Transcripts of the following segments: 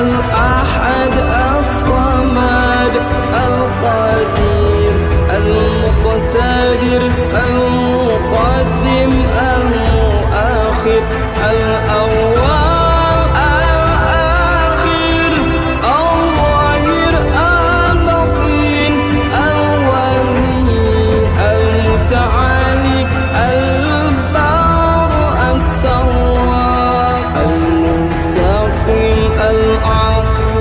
الأحد الصمد القدير المقتدر المقدم المؤخر الأول الآخر الظاهر الباطن الولي المتعالي البار التواب المنتقم العفو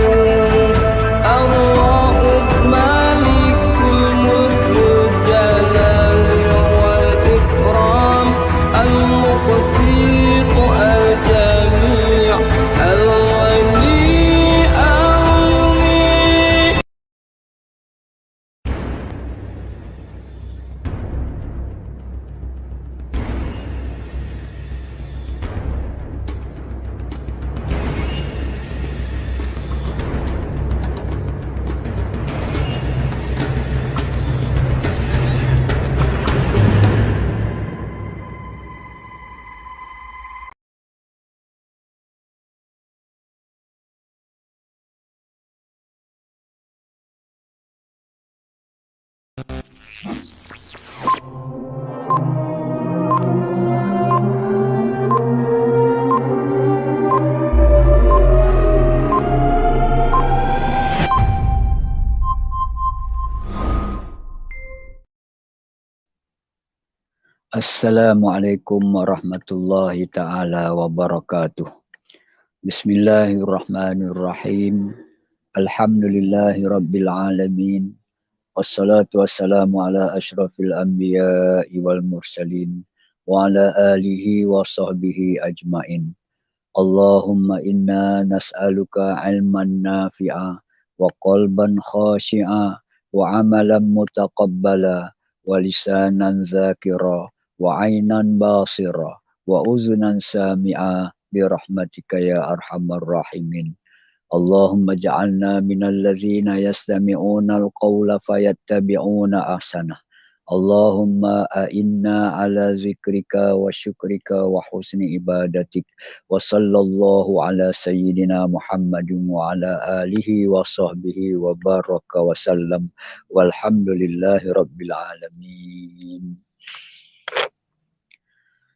الرؤوف مالك الملك ذو الجلال والإكرام المقسط الجميع الغني المغني. Assalamualaikum warahmatullahi ta'ala wabarakatuh. Bismillahirrahmanirrahim. Alhamdulillahi rabbil alamin. Wassalatu wassalamu ala ashrafil anbiya'i wal mursalin. Wa ala alihi wa sahbihi ajmain. Allahumma inna nas'aluka ilman nafi'a wa qalban khashi'a wa amalan mutaqabbala wa lisanan zakira wa aynan basira wa uzunan sami'a birahmatika ya arhamar rahimin. Allahumma ja'alna minal ladzina yastami'una al-qawla fayattabi'una ahsanah. Allahumma a'inna ala zikrika wa syukrika wa husni ibadatik wa sallallahu ala sayyidina Muhammadin wa ala alihi wa sahbihi wa baraka wa sallam walhamdulillahi rabbil alamin.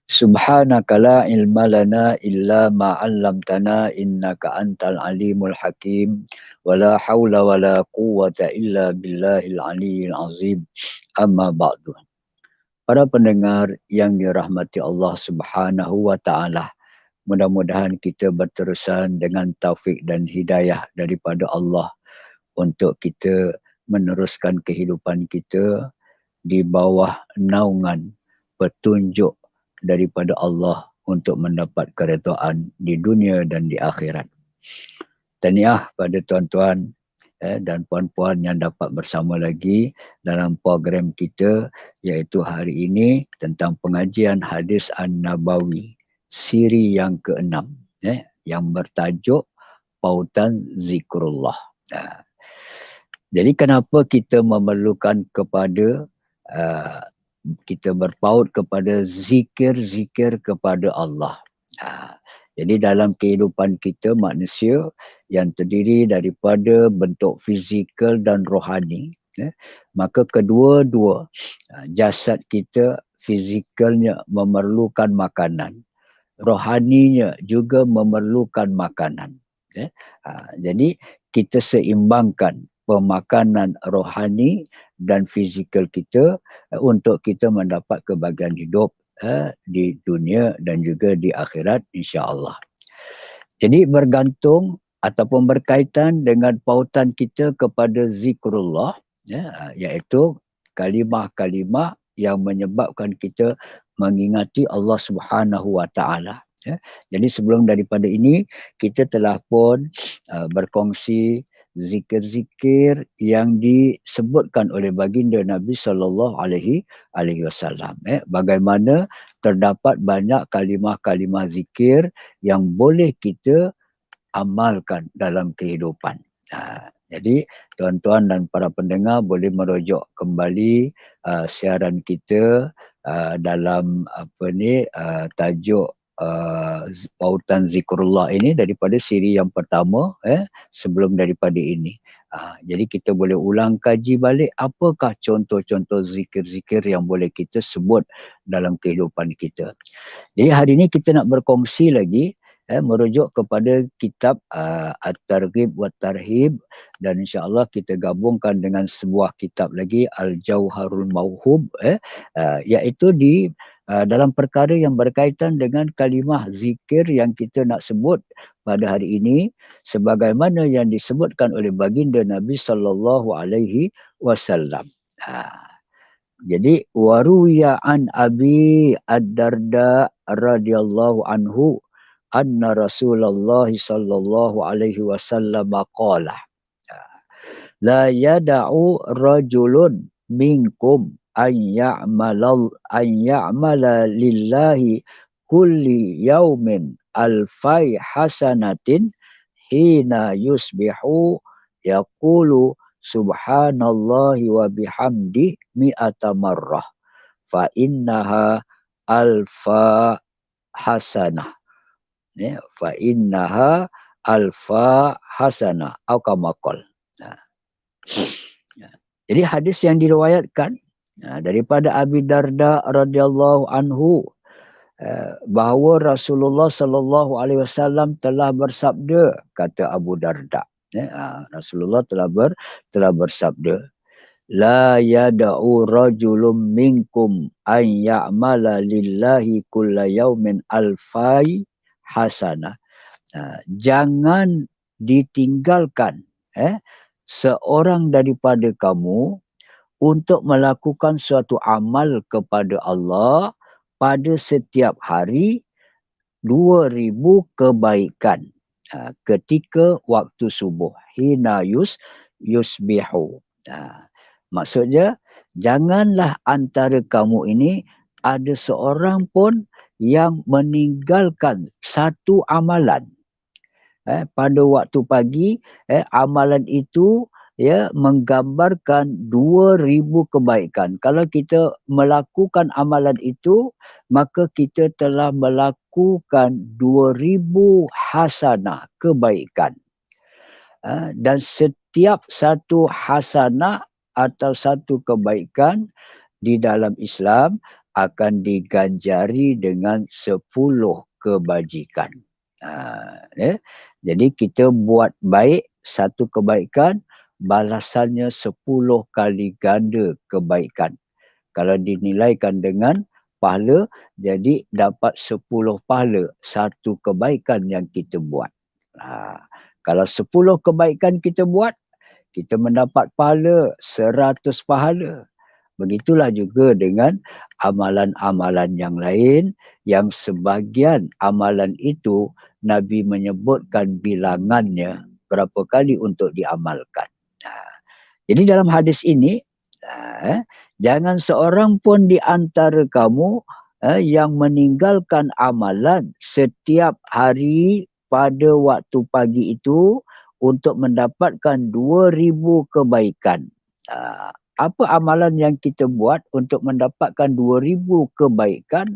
Subhanaka la ilma lana illa ma 'allamtana innaka antal alimul hakim wa la haula wa la quwwata illa billahil aliyyil azim. Amma ba'du. Para pendengar yang dirahmati Allah Subhanahu wa taala, mudah-mudahan kita berterusan dengan taufik dan hidayah daripada Allah untuk kita meneruskan kehidupan kita di bawah naungan petunjuk daripada Allah untuk mendapat keredaan di dunia dan di akhirat. Tahniah pada tuan-tuan dan puan-puan yang dapat bersama lagi dalam program kita, iaitu hari ini tentang pengajian hadis An-Nabawi siri yang ke-6 yang bertajuk pautan zikrullah. Jadi kenapa kita memerlukan kepada kita berpaut kepada zikir-zikir kepada Allah. Jadi dalam kehidupan kita manusia yang terdiri daripada bentuk fizikal dan rohani, maka kedua-dua jasad kita, fizikalnya memerlukan makanan, rohaninya juga memerlukan makanan. Jadi kita seimbangkan pemakanan rohani dan fizikal kita untuk kita mendapat kebahagiaan hidup di dunia dan juga di akhirat insya-Allah. Jadi bergantung ataupun berkaitan dengan pautan kita kepada zikrullah, iaitu kalimah-kalimah yang menyebabkan kita mengingati Allah Subhanahu wa taala. Jadi sebelum daripada ini kita telah pun berkongsi zikir-zikir yang disebutkan oleh baginda Nabi sallallahu alaihi wasallam. Bagaimana terdapat banyak kalimah-kalimah zikir yang boleh kita amalkan dalam kehidupan. Jadi tuan-tuan dan para pendengar boleh merujuk kembali siaran kita dalam tajuk pautan zikrullah ini daripada siri yang pertama sebelum daripada ini. Jadi kita boleh ulang kaji balik apakah contoh-contoh zikir-zikir yang boleh kita sebut dalam kehidupan kita. Jadi hari ini kita nak berkongsi lagi merujuk kepada kitab At-Targhib wa Tarhib, dan insya-Allah kita gabungkan dengan sebuah kitab lagi Al-Jauharul Mauhub iaitu di dalam perkara yang berkaitan dengan kalimah zikir yang kita nak sebut pada hari ini sebagaimana yang disebutkan oleh baginda Nabi sallallahu alaihi wasallam. Jadi waruya an Abi Ad-Darda radhiyallahu anhu anna Rasulullah sallallahu alaihi wasallam qala la yada'u rajulun minkum an ya'mala lillahi kulli yaumin alfai hasanatin hina yusbihu yaqulu subhanallahi wa bihamdi mi'ata marrah fa innaha alfa hasanah fa innaha alfa hasanah atau kamakol. Jadi hadis yang diriwayatkan daripada Abi Darda radhiyallahu anhu bahawa Rasulullah sallallahu alaihi wasallam telah bersabda, kata Abu Darda, Rasulullah telah bersabda, la yada'u rajulun minkum an ya'mala lillahi kulla yaumin alfai hasanah. Jangan ditinggalkan seorang daripada kamu untuk melakukan suatu amal kepada Allah pada setiap hari 2000 kebaikan ketika waktu subuh, hina yusbihu. Maksudnya janganlah antara kamu ini ada seorang pun yang meninggalkan satu amalan pada waktu pagi. Amalan itu menggambarkan 2000 kebaikan. Kalau kita melakukan amalan itu, maka kita telah melakukan 2000 hasanah kebaikan. Dan setiap satu hasanah atau satu kebaikan di dalam Islam akan diganjari dengan 10 kebajikan. Jadi kita buat baik satu kebaikan, balasannya 10 kali ganda kebaikan. Kalau dinilaikan dengan pahala, jadi dapat 10 pahala satu kebaikan yang kita buat. Kalau 10 kebaikan kita buat, kita mendapat pahala 100 pahala. Begitulah juga dengan amalan-amalan yang lain, yang sebahagian amalan itu Nabi menyebutkan bilangannya berapa kali untuk diamalkan. Jadi dalam hadis ini, jangan seorang pun di antara kamu yang meninggalkan amalan setiap hari pada waktu pagi itu untuk mendapatkan 2000 kebaikan. Apa amalan yang kita buat untuk mendapatkan 2000 kebaikan?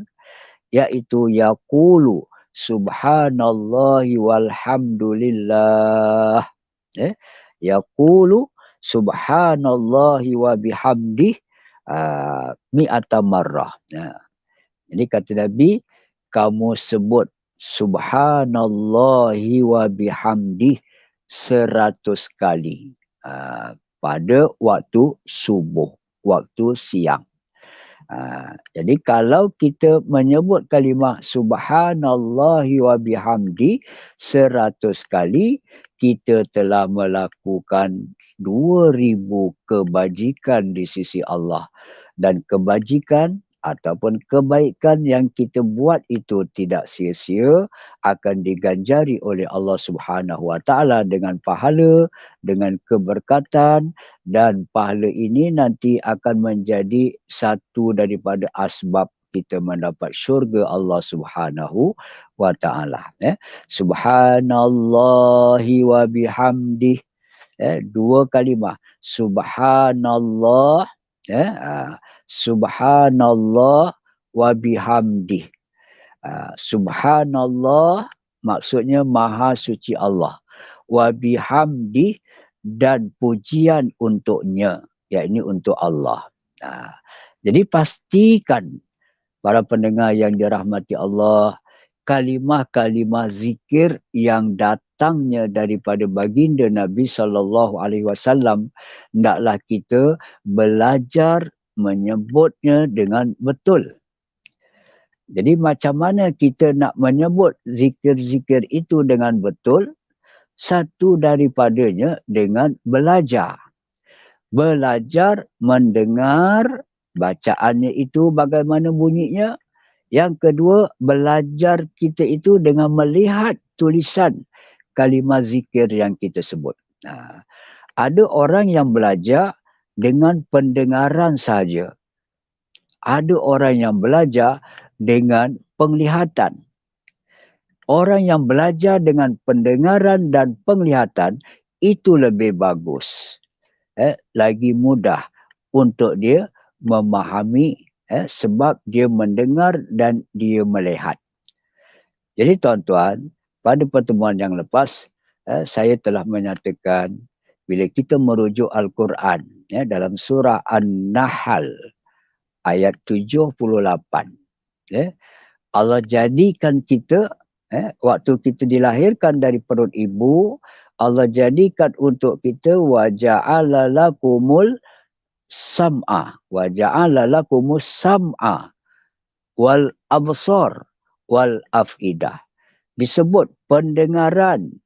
Iaitu yaqulu subhanallahi walhamdulillah. Yaqulu subhanallahi wa bihamdih mi'ata marrah. Jadi kata Nabi, kamu sebut subhanallahi wa bihamdih 100 kali pada waktu subuh, waktu siang. Jadi kalau kita menyebut kalimah subhanallahi wa bihamdi 100 kali, kita telah melakukan 2000 kebajikan di sisi Allah. Dan kebajikan ataupun kebaikan yang kita buat itu tidak sia-sia, akan diganjari oleh Allah Subhanahu Wa Taala dengan pahala, dengan keberkatan, dan pahala ini nanti akan menjadi satu daripada asbab kita mendapat syurga Allah Subhanahu Wa Taala. Subhanallahi wa bihamdih, dua kalimah, subhanallah, subhanallah wa bihamdih. Subhanallah maksudnya maha suci Allah. Wa bihamdi dan pujian untuknya, yakni untuk Allah. Jadi pastikan para pendengar yang dirahmati Allah, kalimah-kalimah zikir yang datangnya daripada baginda Nabi SAW, hendaklah kita belajar menyebutnya dengan betul. Jadi macam mana kita nak menyebut zikir-zikir itu dengan betul? Satu daripadanya dengan belajar. Belajar mendengar bacaannya itu bagaimana bunyinya. Yang kedua, belajar kita itu dengan melihat tulisan kalimah zikir yang kita sebut. Ada orang yang belajar dengan pendengaran saja. Ada orang yang belajar dengan penglihatan. Orang yang belajar dengan pendengaran dan penglihatan itu lebih bagus. Lagi mudah untuk dia memahami sebab dia mendengar dan dia melihat. Jadi tuan-tuan, pada pertemuan yang lepas saya telah menyatakan bila kita merujuk Al-Quran dalam surah An-Nahl ayat 78. Allah jadikan kita waktu kita dilahirkan dari perut ibu, Allah jadikan untuk kita wa ja'ala lakumul sam'a wa ja'ala lakumus sam'a wal absar wal afidah. Disebut pendengaran,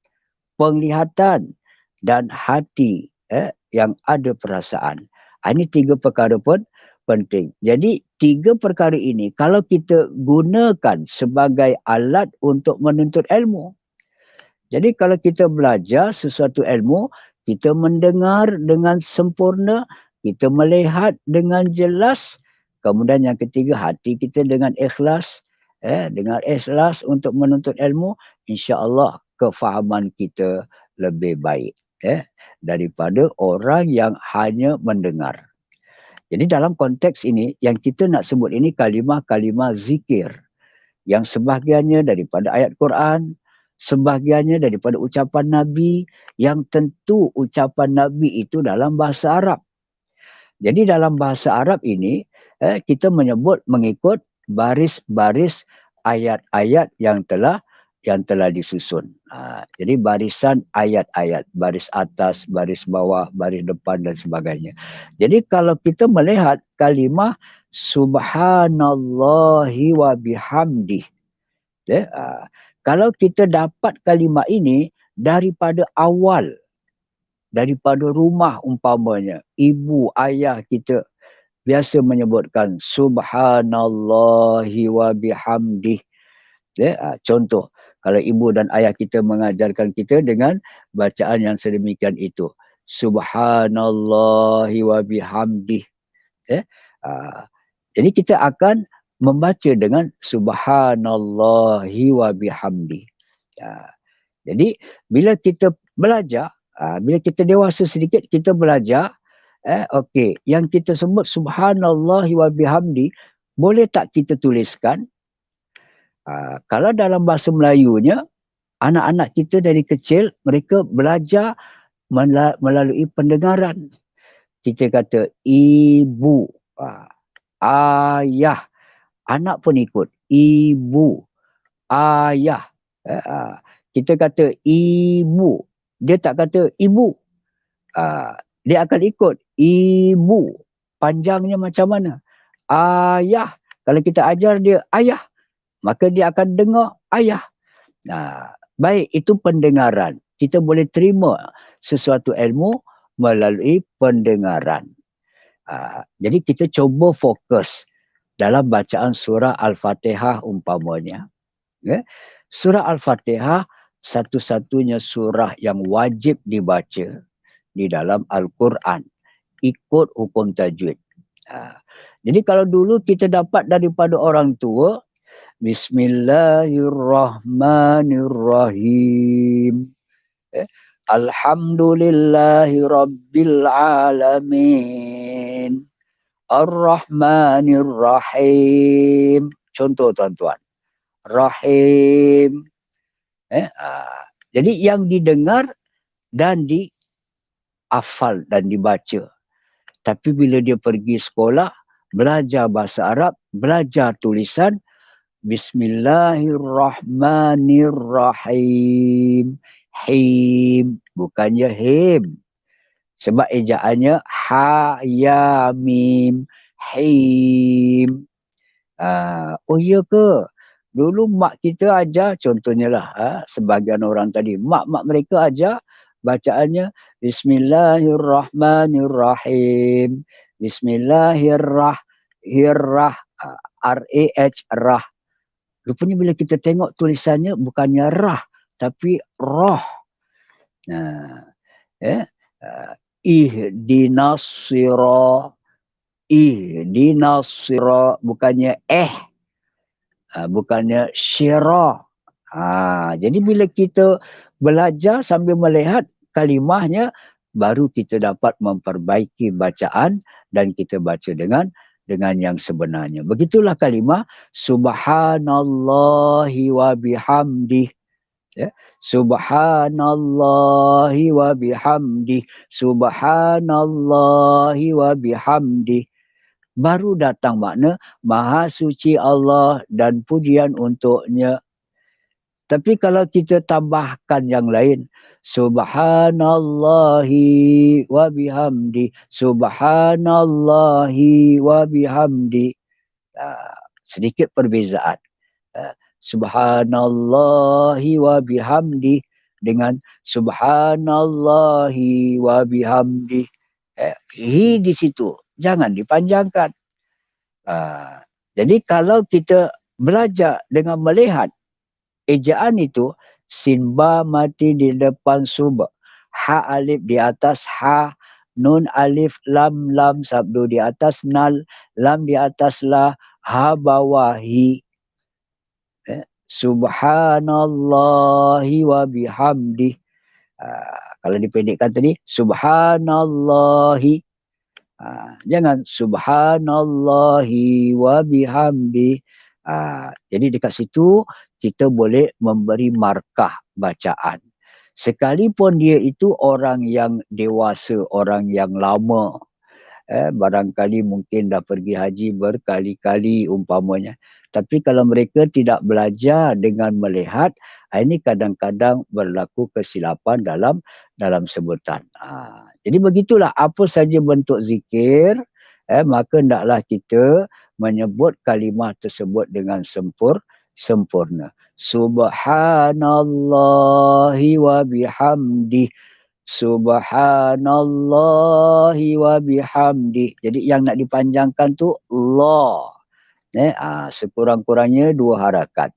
penglihatan dan hati yang ada perasaan. Ini tiga perkara pun penting. Jadi tiga perkara ini kalau kita gunakan sebagai alat untuk menuntut ilmu. Jadi kalau kita belajar sesuatu ilmu, kita mendengar dengan sempurna, kita melihat dengan jelas, kemudian yang ketiga hati kita dengan ikhlas, dengan ikhlas untuk menuntut ilmu, insya-Allah kefahaman kita lebih baik daripada orang yang hanya mendengar. Jadi dalam konteks ini, yang kita nak sebut ini kalimah-kalimah zikir. Yang sebahagiannya daripada ayat Quran, sebahagiannya daripada ucapan Nabi, yang tentu ucapan Nabi itu dalam bahasa Arab. Jadi dalam bahasa Arab ini, kita menyebut mengikut baris-baris ayat-ayat yang telah disusun. Jadi barisan ayat-ayat, baris atas, baris bawah, baris depan dan sebagainya. Jadi kalau kita melihat kalimah subhanallahi wa bihamdih. Kalau kita dapat kalimah ini daripada awal, daripada rumah umpamanya, ibu, ayah kita biasa menyebutkan subhanallahi wa bihamdih. Contoh, kalau ibu dan ayah kita mengajarkan kita dengan bacaan yang sedemikian itu. Subhanallahi wa bihamdih. Jadi kita akan membaca dengan subhanallahi wa bihamdih. Jadi bila kita belajar, bila kita dewasa sedikit, kita belajar, okey, yang kita sebut subhanallahi wa bihamdih, boleh tak kita tuliskan? Kalau dalam bahasa Melayunya, anak-anak kita dari kecil, mereka belajar melalui pendengaran. Kita kata ibu, ayah, anak pun ikut. Ibu, ayah. Kita kata ibu, dia tak kata ibu. Dia akan ikut ibu. Panjangnya macam mana? Ayah, kalau kita ajar dia ayah, maka dia akan dengar ayah. Baik, itu pendengaran. Kita boleh terima sesuatu ilmu melalui pendengaran. Jadi kita cuba fokus dalam bacaan surah Al-Fatihah umpamanya. Surah Al-Fatihah satu-satunya surah yang wajib dibaca di dalam Al-Quran. Ikut hukum tajwid. Jadi kalau dulu kita dapat daripada orang tua, Bismillahirrahmanirrahim. Alhamdulillahi Rabbil Alamin. Ar-Rahmanir Rahim. Contoh tuan-tuan. Rahim. Jadi yang didengar dan dihafal dan dibaca. Tapi bila dia pergi sekolah, belajar bahasa Arab, belajar tulisan, Bismillahirrahmanirrahim. Him, bukannya him. Sebab ejaannya ha, ya, mim, him. Oh iya ke? Dulu mak kita ajar, contohnya lah, sebagian orang tadi, mak-mak mereka ajar bacaannya Bismillahirrahmanirrahim. Bismillahirrahmanirrahim. R-A-H, rah. Rupanya bila kita tengok tulisannya bukannya rah, tapi roh. Nah, ihdinas sirah. Ihdinas sirah, bukannya bukannya syirah. Jadi bila kita belajar sambil melihat kalimahnya, baru kita dapat memperbaiki bacaan dan kita baca dengan yang sebenarnya. Begitulah kalimah subhanallahi wa bihamdih. Ya. Subhanallahi wa bihamdih. Subhanallahi wa bihamdih. Baru datang makna Maha Suci Allah dan pujian untuknya. Tapi kalau kita tambahkan yang lain, Subhanallahi wa bihamdi, Subhanallahi wa bihamdi. Sedikit perbezaan. Subhanallahi wa bihamdi dengan Subhanallahi wa bihamdi. Hi di situ. Jangan dipanjangkan. Jadi kalau kita belajar dengan melihat ejaan itu, sin ba mati di depan sub, ha alif di atas ha, nun alif lam lam sabdu di atas nal, lam di atas la, ha bawahi. Subhanallahi wa bihamdi. Kalau dipendekkan tadi, subhanallahi. Jangan subhanallahi wa bihamdi. Jadi dekat situ kita boleh memberi markah bacaan. Sekalipun dia itu orang yang dewasa, orang yang lama. Barangkali mungkin dah pergi haji berkali-kali umpamanya. Tapi kalau mereka tidak belajar dengan melihat, ini kadang-kadang berlaku kesilapan dalam sebutan. Jadi begitulah, apa saja bentuk zikir, maka hendaklah kita menyebut kalimah tersebut dengan sempurna. Subhanallahi wa bihamdih. Subhanallahi wa bihamdih. Jadi yang nak dipanjangkan tu Allah. Sekurang-kurangnya 2 harakat.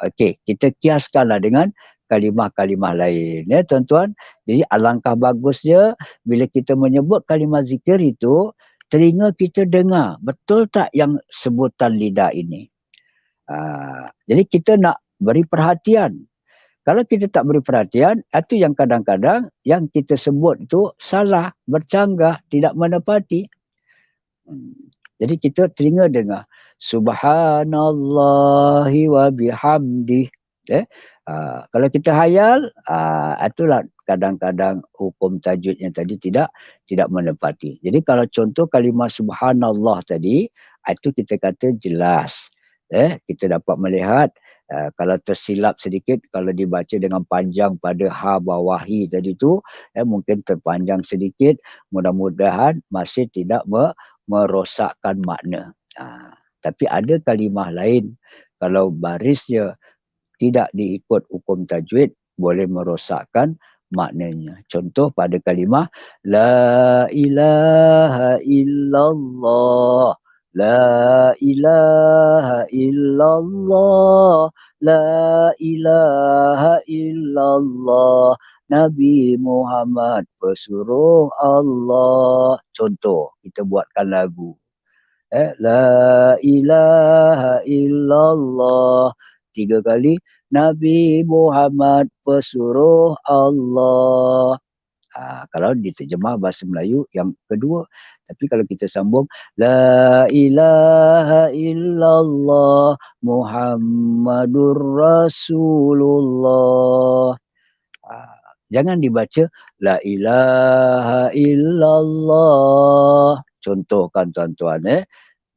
Okey, kita kiaskanlah dengan kalimah-kalimah lain. Tuan-tuan. Jadi alangkah bagusnya bila kita menyebut kalimah zikir itu, telinga kita dengar. Betul tak yang sebutan lidah ini? Jadi kita nak beri perhatian. Kalau kita tak beri perhatian, itu yang kadang-kadang yang kita sebut itu salah, bercanggah, tidak menepati. Jadi kita telinga dengar. Subhanallahi wa bihamdih. Kalau kita hayal, itulah kadang-kadang hukum tajwidnya tadi tidak menepati. Jadi kalau contoh kalimah subhanallah tadi, itu kita kata jelas. Kita dapat melihat kalau tersilap sedikit, kalau dibaca dengan panjang pada ha bawahi tadi tu, mungkin terpanjang sedikit. Mudah-mudahan masih tidak merosakkan makna. Tapi ada kalimah lain, kalau barisnya tidak diikut hukum tajwid, boleh merosakkan maknanya. Contoh pada kalimah La ilaha illallah. La ilaha illallah. La ilaha illallah. Nabi Muhammad pesuruh Allah. Contoh, kita buatkan lagu. La ilaha illallah. 3 kali. Nabi Muhammad pesuruh Allah. Kalau diterjemah bahasa Melayu yang kedua. Tapi kalau kita sambung, La ilaha illallah Muhammadur Rasulullah. Jangan dibaca La ilaha illallah. Contohkan tuan-tuan,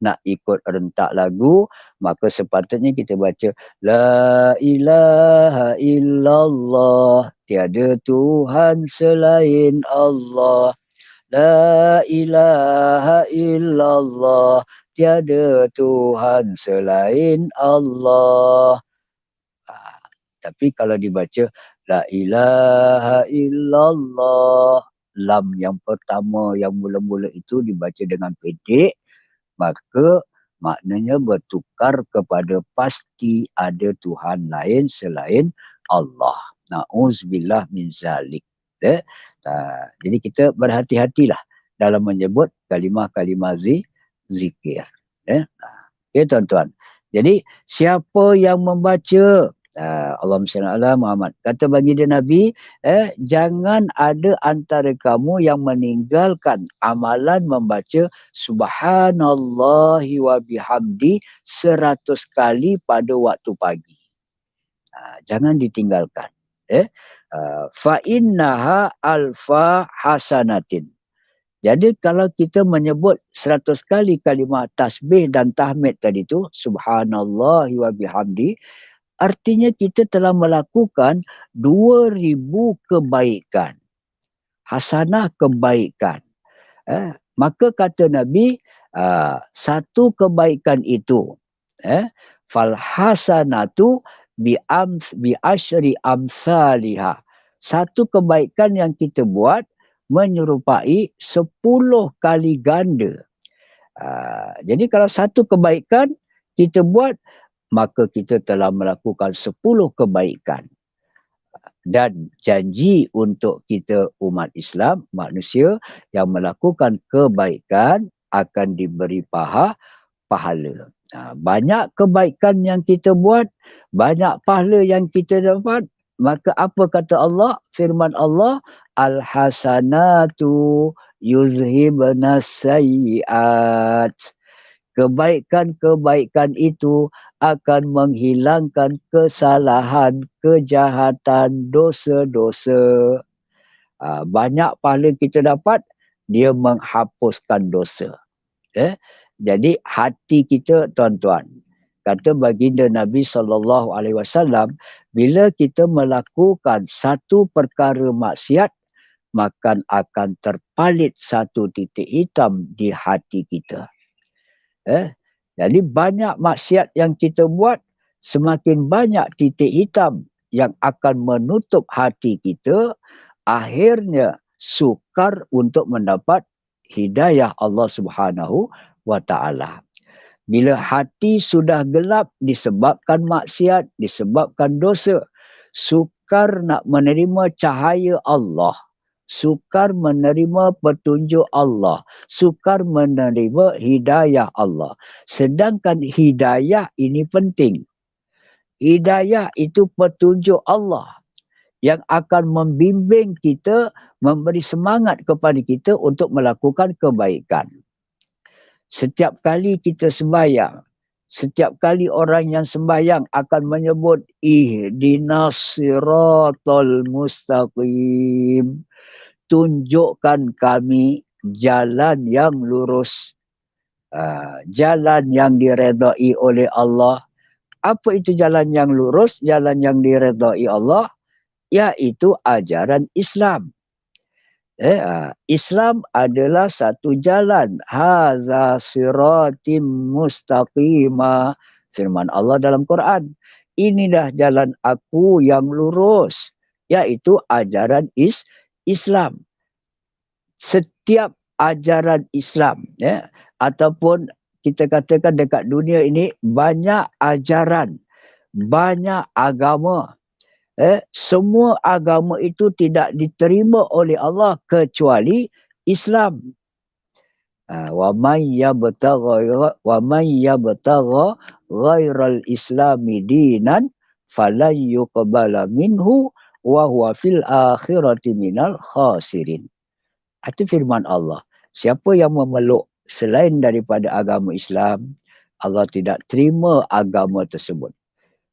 nak ikut rentak lagu, maka sepatutnya kita baca La ilaha illallah. Tiada Tuhan selain Allah. La ilaha illallah. Tiada Tuhan selain Allah. Tapi kalau dibaca La ilaha illallah, lam yang pertama yang mula-mula itu dibaca dengan pendek, maka maknanya bertukar kepada pasti ada Tuhan lain selain Allah. Na'udzubillah min zalik. Jadi kita berhati-hatilah dalam menyebut kalimah-kalimah zikir. Okay, tuan-tuan. Jadi siapa yang membaca Allahumma salli ala Muhammad. Kata baginda Nabi, jangan ada antara kamu yang meninggalkan amalan membaca subhanallahi wa bihamdi 100 kali pada waktu pagi. Jangan ditinggalkan. Fa innaha alfa hasanatin. Jadi kalau kita menyebut 100 kali kalimah tasbih dan tahmid tadi tu, subhanallahi wa bihamdi, artinya kita telah melakukan 2000 kebaikan. Hasanah kebaikan. Maka kata Nabi, satu kebaikan itu, fal hasanatu bi asyri amsalihah. Satu kebaikan yang kita buat menyerupai 10 kali ganda. Jadi kalau satu kebaikan kita buat, maka kita telah melakukan 10 kebaikan. Dan janji untuk kita umat Islam, manusia yang melakukan kebaikan akan diberi pahala. Banyak kebaikan yang kita buat, banyak pahala yang kita dapat, maka apa kata Allah? Firman Allah, Al-hasanatu yuzhibnas sayyiat. Kebaikan-kebaikan itu akan menghilangkan kesalahan, kejahatan, dosa-dosa. Banyak pahala kita dapat, dia menghapuskan dosa. Jadi hati kita, tuan-tuan, kata baginda Nabi SAW, bila kita melakukan satu perkara maksiat, maka akan terpalit satu titik hitam di hati kita. Jadi banyak maksiat yang kita buat, semakin banyak titik hitam yang akan menutup hati kita, akhirnya sukar untuk mendapat hidayah Allah Subhanahu wa Ta'ala. Bila hati sudah gelap disebabkan maksiat, disebabkan dosa, sukar nak menerima cahaya Allah. Sukar menerima petunjuk Allah. Sukar menerima hidayah Allah. Sedangkan hidayah ini penting. Hidayah itu petunjuk Allah yang akan membimbing kita, memberi semangat kepada kita untuk melakukan kebaikan. Setiap kali kita sembahyang, setiap kali orang yang sembahyang akan menyebut ihdinas siratal mustaqim. Tunjukkan kami jalan yang lurus, jalan yang diredai oleh Allah. Apa itu jalan yang lurus, jalan yang diredai Allah? Iaitu ajaran Islam. Islam adalah satu jalan. Haza siratim mustaqimah. Firman Allah dalam Quran. Inilah jalan aku yang lurus. Iaitu ajaran Islam. Setiap ajaran Islam, ataupun kita katakan dekat dunia ini banyak ajaran, banyak agama. Semua agama itu tidak diterima oleh Allah kecuali Islam. Wa man yabtagha ghairal islami dinan falan yuqbala minhu wa huwa fil akhirati minal khasirin. Itu firman Allah. Siapa yang memeluk selain daripada agama Islam, Allah tidak terima agama tersebut.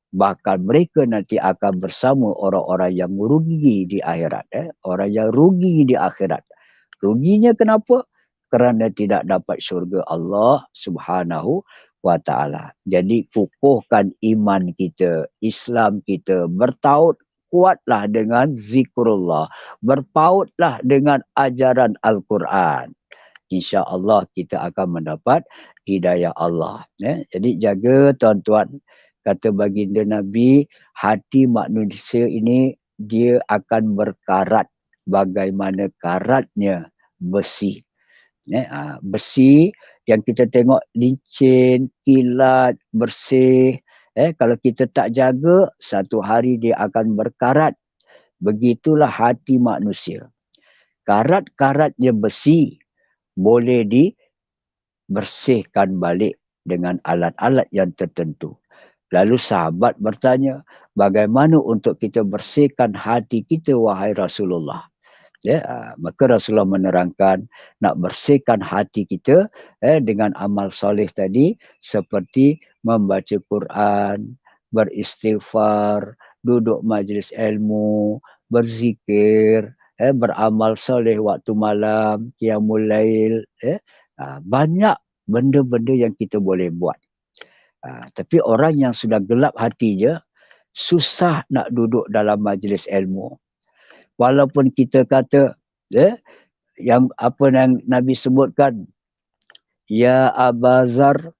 Bahkan mereka nanti akan bersama orang-orang yang rugi di akhirat. Orang yang rugi di akhirat. Ruginya kenapa? Kerana tidak dapat syurga Allah Subhanahu wa ta'ala. Jadi kukuhkan iman kita, Islam kita, bertaut kuatlah dengan zikrullah, berpautlah dengan ajaran Al-Quran. InsyaAllah kita akan mendapat hidayah Allah. Jadi jaga tuan-tuan. Kata baginda Nabi, hati manusia ini dia akan berkarat bagaimana karatnya besi. Besi yang kita tengok licin, kilat, bersih. Kalau kita tak jaga, satu hari dia akan berkarat. Begitulah hati manusia. Karat-karatnya besi boleh dibersihkan balik dengan alat-alat yang tertentu. Lalu sahabat bertanya, bagaimana untuk kita bersihkan hati kita wahai Rasulullah? Maka Rasulullah menerangkan nak bersihkan hati kita dengan amal soleh tadi seperti membaca Quran, beristighfar, duduk majlis ilmu, berzikir, beramal soleh waktu malam, qiyamul lail. Banyak benda-benda yang kita boleh buat. Tapi orang yang sudah gelap hatinya, susah nak duduk dalam majlis ilmu. Walaupun kita kata, yang apa yang Nabi sebutkan, Ya Abazar,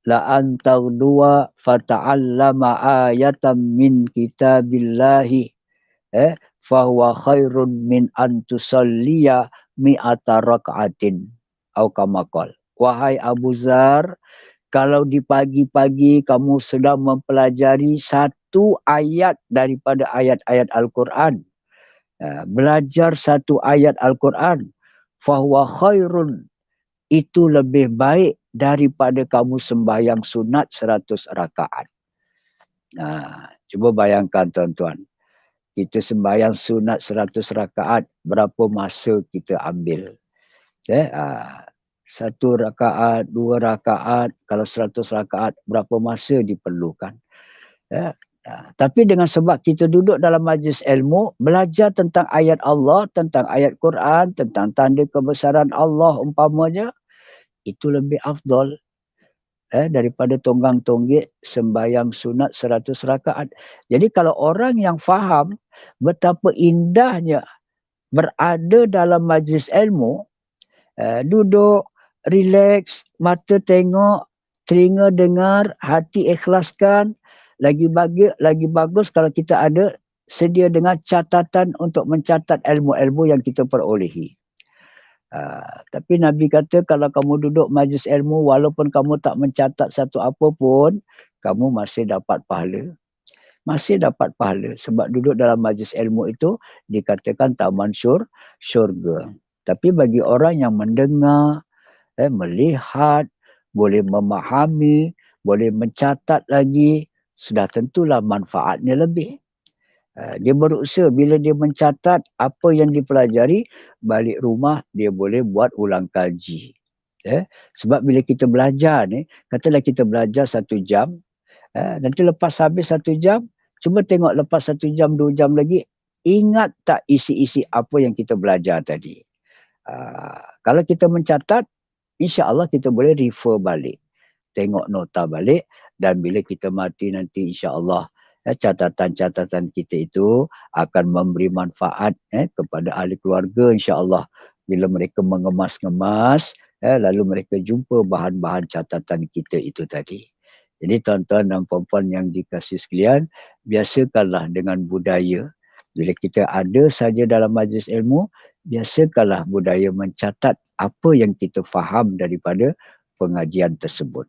la antagdua fata'allama ayatan min kitabillahi, fahuwa khairun min antusalliya mi'ata raka'atin. Atau kamakal. Wahai Abu Zar, kalau di pagi-pagi kamu sedang mempelajari satu ayat daripada ayat-ayat Al-Quran, belajar satu ayat Al-Quran, fahuwa khairun, itu lebih baik daripada kamu sembahyang sunat 100 rakaat. Cuba bayangkan tuan-tuan, kita sembahyang sunat 100 rakaat, berapa masa kita ambil? 1 rakaat, 2 rakaat, kalau 100 rakaat, berapa masa diperlukan? Tapi dengan sebab kita duduk dalam majlis ilmu, belajar tentang ayat Allah, tentang ayat Quran, tentang tanda kebesaran Allah umpamanya, itu lebih afdal daripada tonggang-tonggik sembahyang sunat 100 rakaat. Jadi kalau orang yang faham betapa indahnya berada dalam majlis ilmu, duduk, relax, mata tengok, telinga dengar, hati ikhlaskan. Lagi bagus kalau kita ada sedia dengan catatan untuk mencatat ilmu-ilmu yang kita perolehi. Tapi Nabi kata kalau kamu duduk majlis ilmu, walaupun kamu tak mencatat satu apa pun, kamu masih dapat pahala. Masih dapat pahala. Sebab duduk dalam majlis ilmu itu dikatakan taman syurga. Tapi bagi orang yang mendengar, melihat, boleh memahami, boleh mencatat lagi, sudah tentulah manfaatnya lebih. Dia berusaha bila dia mencatat apa yang dipelajari, balik rumah dia boleh buat ulang kaji. Sebab bila kita belajar ni, katalah kita belajar 1 jam, nanti lepas habis 1 jam, cuba tengok lepas 1 jam, 2 jam lagi, ingat tak isi-isi apa yang kita belajar tadi. Kalau kita mencatat, insya-Allah kita boleh refer balik. Tengok nota balik, dan bila kita mati nanti insya-Allah catatan-catatan kita itu akan memberi manfaat kepada ahli keluarga insya-Allah. Bila mereka mengemas-ngemas, lalu mereka jumpa bahan-bahan catatan kita itu tadi. Jadi tuan-tuan dan puan-puan yang dikasihi sekalian, biasakanlah dengan budaya. Bila kita ada saja dalam majlis ilmu, biasakanlah budaya mencatat apa yang kita faham daripada pengajian tersebut.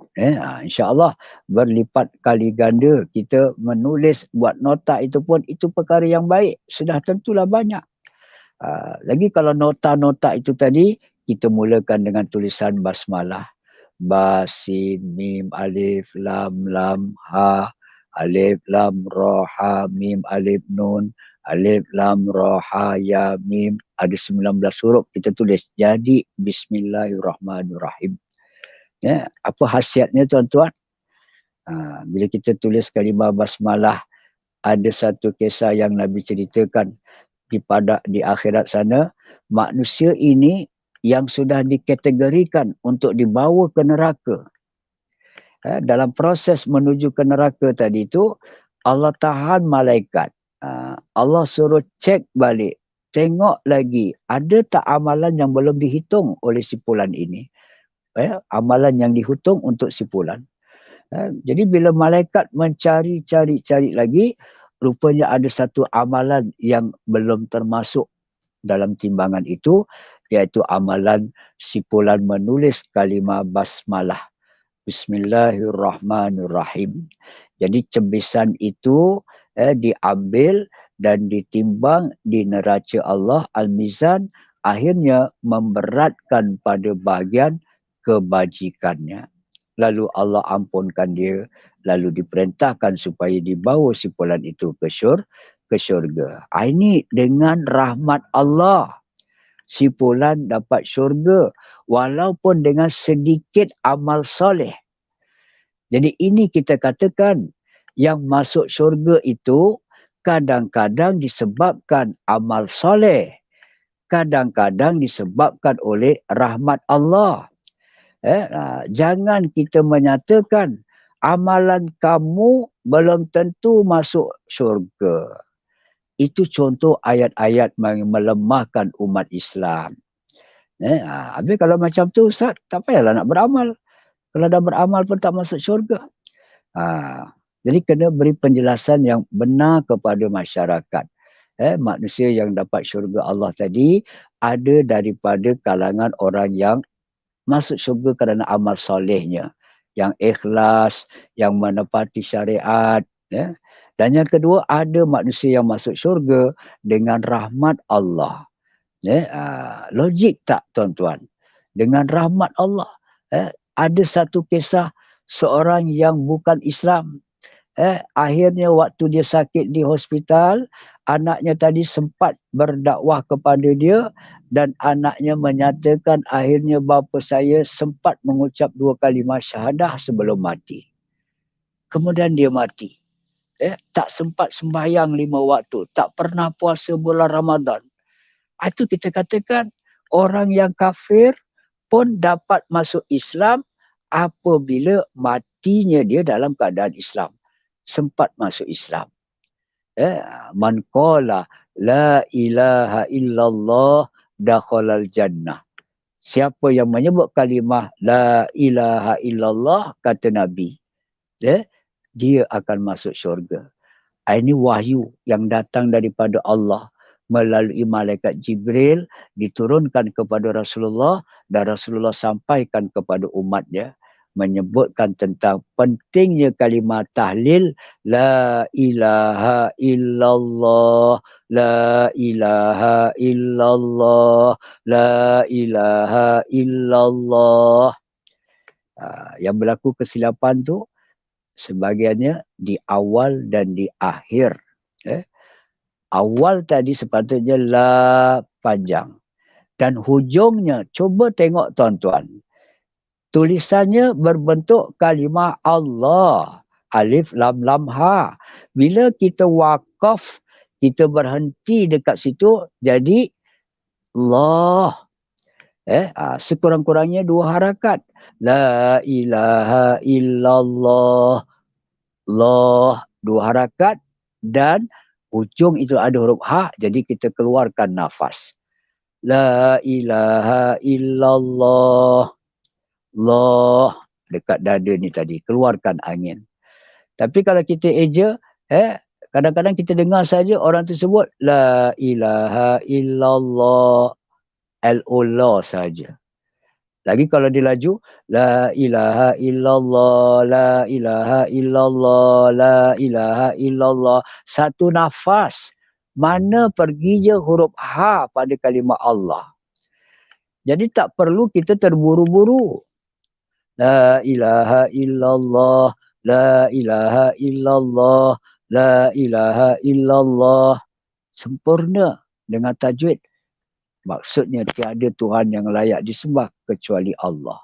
InsyaAllah berlipat kali ganda kita menulis, buat nota itu pun, itu perkara yang baik. Sudah tentulah banyak. Lagi kalau nota-nota itu tadi, kita mulakan dengan tulisan basmalah. Ba, sin, mim, alif, lam, ha, alif, lam, ra, ha, mim, alif, nun, Alif, Lam, Ra, Ha, Ya, Mim. Ada 19 huruf kita tulis. Jadi Bismillahirrahmanirrahim. Ya, apa khasiatnya tuan-tuan? Bila kita tulis kalimah basmalah, ada satu kisah yang Nabi ceritakan di akhirat sana, manusia ini yang sudah dikategorikan untuk dibawa ke neraka. Dalam proses menuju ke neraka tadi itu, Allah tahan malaikat. Allah suruh cek balik. Tengok lagi, ada tak amalan yang belum dihitung oleh si fulan ini? Amalan yang dihitung untuk si fulan. Jadi bila malaikat mencari lagi, rupanya ada satu amalan yang belum termasuk dalam timbangan itu, iaitu amalan si fulan menulis kalimah basmalah. Bismillahirrahmanirrahim. Jadi cebisan itu diambil dan ditimbang di neraca Allah Al-Mizan, akhirnya memberatkan pada bahagian kebajikannya. Lalu Allah ampunkan dia, lalu diperintahkan supaya dibawa si fulan itu ke syurga. Ini dengan rahmat Allah, si fulan dapat syurga walaupun dengan sedikit amal soleh. Jadi ini kita katakan yang masuk syurga itu kadang-kadang disebabkan amal soleh, kadang-kadang disebabkan oleh rahmat Allah. Jangan kita menyatakan amalan kamu belum tentu masuk syurga. Itu contoh ayat-ayat yang melemahkan umat Islam. Habis kalau macam tu Ustaz, tak payahlah nak beramal. Kalau dah beramal pun tak masuk syurga. Jadi kena beri penjelasan yang benar kepada masyarakat. Manusia yang dapat syurga Allah tadi ada daripada kalangan orang yang masuk syurga kerana amal solehnya, yang ikhlas, yang menepati syariat. Dan yang kedua, ada manusia yang masuk syurga dengan rahmat Allah. Logik tak tuan-tuan? Dengan rahmat Allah. Ada satu kisah seorang yang bukan Islam. Akhirnya waktu dia sakit di hospital, anaknya tadi sempat berdakwah kepada dia dan anaknya menyatakan akhirnya bapa saya sempat mengucap 2 kalimah syahadah sebelum mati. Kemudian dia mati. Tak sempat sembahyang 5 waktu, tak pernah puasa bulan Ramadan. Itu kita katakan orang yang kafir pun dapat masuk Islam apabila matinya dia dalam keadaan Islam. Sempat masuk Islam. Man qala la ilaha illallah dakhalal jannah. Siapa yang menyebut kalimah la ilaha illallah, kata Nabi, dia akan masuk syurga. Ini wahyu yang datang daripada Allah melalui malaikat Jibril, diturunkan kepada Rasulullah dan Rasulullah sampaikan kepada umatnya, menyebutkan tentang pentingnya kalimah tahlil la ilaha illallah, la ilaha illallah, la ilaha illallah. Yang berlaku kesilapan tu sebahagiannya di awal dan di akhir. Awal tadi sepatutnya la panjang dan hujungnya, coba tengok tuan-tuan, tulisannya berbentuk kalimah Allah. Alif, Lam, Lam, Ha. Bila kita wakaf, kita berhenti dekat situ, jadi Allah. Sekurang-kurangnya 2 harakat. La ilaha illallah. Allah. 2 harakat dan ujung itu ada huruf Ha, jadi kita keluarkan nafas. La ilaha illallah. Allah, dekat dada ni tadi, keluarkan angin. Tapi kalau kita eja, kadang-kadang kita dengar saja orang tu sebut la ilaha illallah, L-O-Allah saja. Lagi kalau dia laju, la ilaha illallah, la ilaha illallah, la ilaha illallah. Satu nafas. Mana pergi je huruf Ha pada kalimah Allah. Jadi tak perlu kita terburu-buru. La ilaha illallah, la ilaha illallah, la ilaha illallah. sempurna dengan tajwid. Maksudnya tiada Tuhan yang layak disembah kecuali Allah.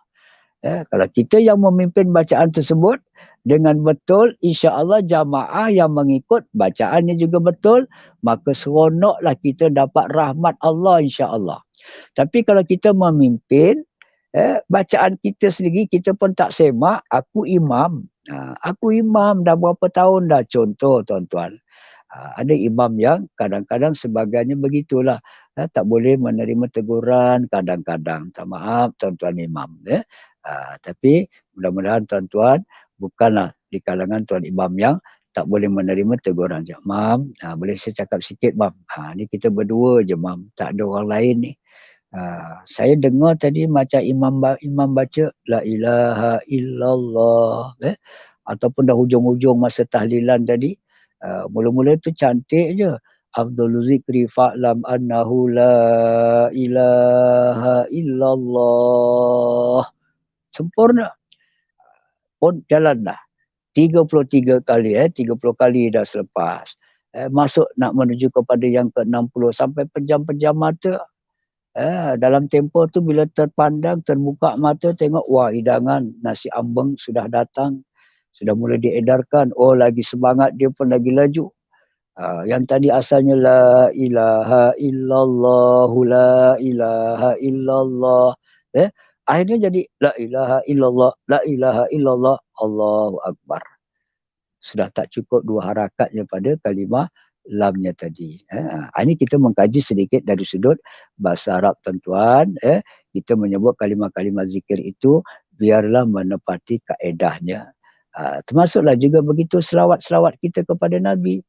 Kalau kita yang memimpin bacaan tersebut dengan betul, insya-Allah jamaah yang mengikut bacaannya juga betul, maka seronoklah kita dapat rahmat Allah, insya-Allah. Tapi kalau kita memimpin, bacaan kita sendiri kita pun tak semak, aku imam. Aku imam dah berapa tahun dah, contoh tuan-tuan. Ada imam yang kadang-kadang sebagainya begitulah. Tak boleh menerima teguran kadang-kadang. Tak maaf tuan-tuan imam. Tapi mudah-mudahan tuan-tuan bukanlah di kalangan tuan imam yang tak boleh menerima teguran. Mam, boleh saya cakap sikit mam? Ni kita berdua je mam. Tak ada orang lain ni. Saya dengar tadi macam imam baca la ilaha illallah. Ataupun dah hujung-hujung masa tahlilan tadi. Mula-mula tu cantik je. Afdhalu zikri fa'lam annahu la ilaha illallah. Sempurna. Pun jalan dah. 33 kali, 30 kali dah selepas. Masuk nak menuju kepada yang ke-60 sampai pejam-pejam mata. Dalam tempoh tu bila terpandang, terbuka mata, tengok wah hidangan nasi ambeng sudah datang. Sudah mula diedarkan. Oh lagi semangat dia pun lagi laju. Yang tadi asalnya la ilaha illallah, la ilaha illallah. Akhirnya jadi la ilaha illallah, la ilaha illallah, Allahu Akbar. Sudah tak cukup dua harakatnya pada kalimah lamnya tadi. Ini kita mengkaji sedikit dari sudut bahasa Arab tuan-tuan. Kita menyebut kalimah-kalimah zikir itu biarlah menepati kaedahnya. Termasuklah juga begitu selawat-selawat kita kepada Nabi.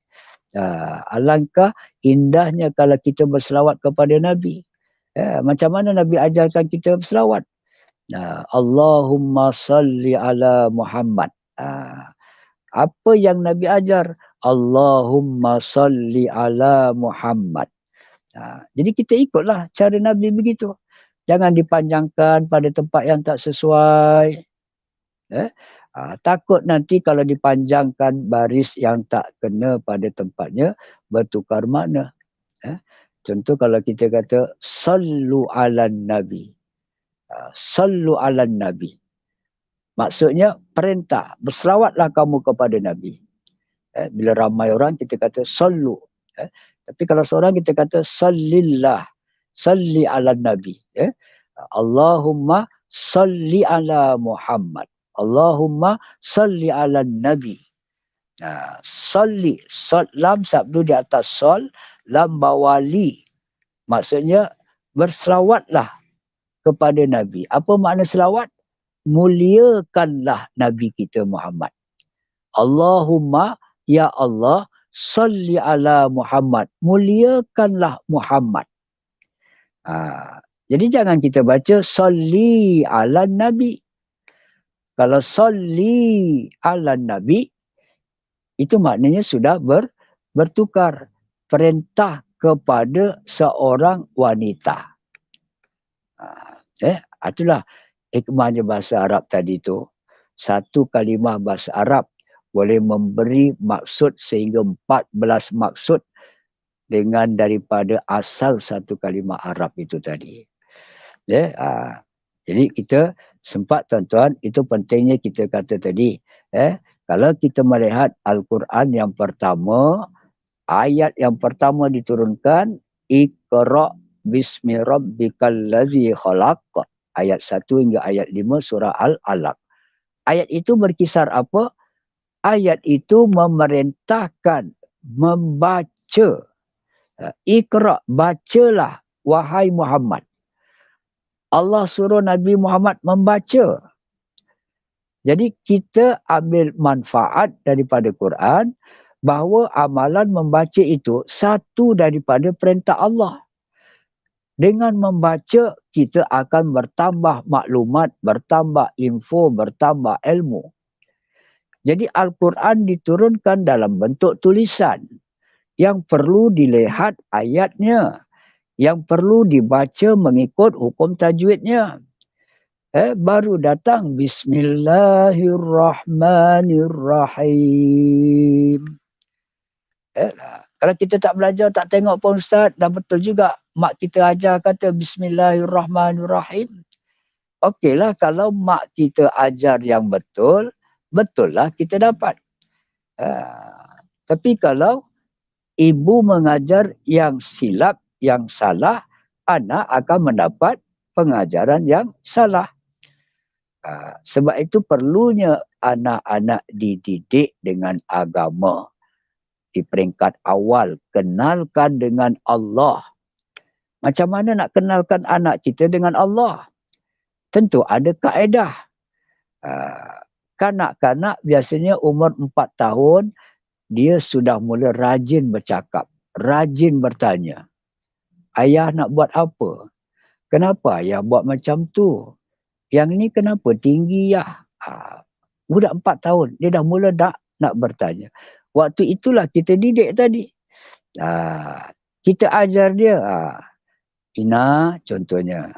Alangkah indahnya kalau kita berselawat kepada Nabi. Macam mana Nabi ajarkan kita berselawat? Allahumma salli ala Muhammad. Apa yang Nabi ajar? Allahumma salli ala Muhammad. Jadi kita ikutlah cara Nabi begitu. Jangan dipanjangkan pada tempat yang tak sesuai. Takut nanti kalau dipanjangkan baris yang tak kena pada tempatnya bertukar makna. Contoh kalau kita kata sallu ala nabi. Sallu ala nabi. Maksudnya perintah, berselawatlah kamu kepada Nabi. Bila ramai orang kita kata sallu. Tapi kalau seorang kita kata sallillah, salli ala nabi. Allahumma salli ala Muhammad. Allahumma salli ala nabi. Salli, lam sabdu di atas sol, lam bawali. Maksudnya berselawatlah kepada Nabi. Apa makna selawat? Muliakanlah Nabi kita Muhammad. Allahumma, ya Allah, salli ala Muhammad. Muliakanlah Muhammad. Jadi jangan kita baca salli ala Nabi. Kalau salli ala Nabi, itu maknanya sudah bertukar. Perintah kepada seorang wanita. Itulah hikmahnya bahasa Arab tadi tu. Satu kalimah bahasa Arab boleh memberi maksud sehingga 14 maksud dengan daripada asal satu kalimah Arab itu tadi. Jadi kita sempat tuan-tuan, itu pentingnya kita kata tadi. Kalau kita melihat Al-Quran yang pertama, ayat yang pertama diturunkan, Iqra' bismi rabbikal ladzi khalaq. Ayat 1 hingga ayat 5 surah Al-Alaq. Ayat itu berkisar apa? Ayat itu memerintahkan membaca. Iqra', bacalah wahai Muhammad. Allah suruh Nabi Muhammad membaca. Jadi kita ambil manfaat daripada Quran bahawa amalan membaca itu satu daripada perintah Allah. Dengan membaca, kita akan bertambah maklumat, bertambah info, bertambah ilmu. Jadi Al-Quran diturunkan dalam bentuk tulisan yang perlu dilihat ayatnya, yang perlu dibaca mengikut hukum tajwidnya. Baru datang Bismillahirrahmanirrahim. Kalau kita tak belajar, tak tengok pun ustaz, dah betul juga. Mak kita ajar kata Bismillahirrahmanirrahim. Okeylah kalau mak kita ajar yang betul, betul lah kita dapat. Tapi kalau ibu mengajar yang silap, yang salah, anak akan mendapat pengajaran yang salah. Sebab itu perlunya anak-anak dididik dengan agama. Di peringkat awal, kenalkan dengan Allah. Macam mana nak kenalkan anak kita dengan Allah? Tentu ada kaedah. Kanak-kanak biasanya umur 4 tahun, dia sudah mula rajin bercakap, rajin bertanya. Ayah nak buat apa? Kenapa ayah buat macam tu? Yang ni kenapa tinggi ya? Budak 4 tahun, dia dah mula nak bertanya. Waktu itulah kita didik tadi. Kita ajar dia. Ina contohnya.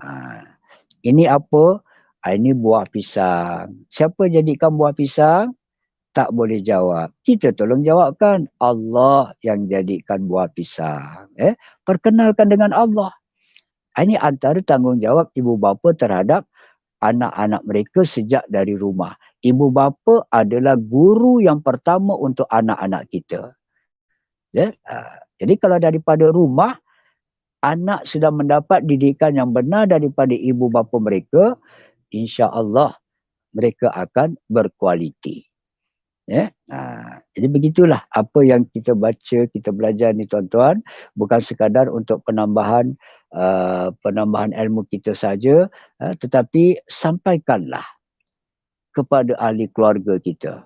Ini apa? Ini buah pisang. Siapa jadikan buah pisang? Tak boleh jawab. Kita tolong jawabkan. Allah yang jadikan buah pisang. Perkenalkan dengan Allah. Ini antara tanggungjawab ibu bapa terhadap anak-anak mereka sejak dari rumah. Ibu bapa adalah guru yang pertama untuk anak-anak kita. Jadi kalau daripada rumah, anak sudah mendapat didikan yang benar daripada ibu bapa mereka, insya-Allah mereka akan berkualiti. Jadi begitulah apa yang kita baca, kita belajar ni tuan-tuan, bukan sekadar untuk penambahan ilmu kita saja, tetapi sampaikanlah kepada ahli keluarga kita.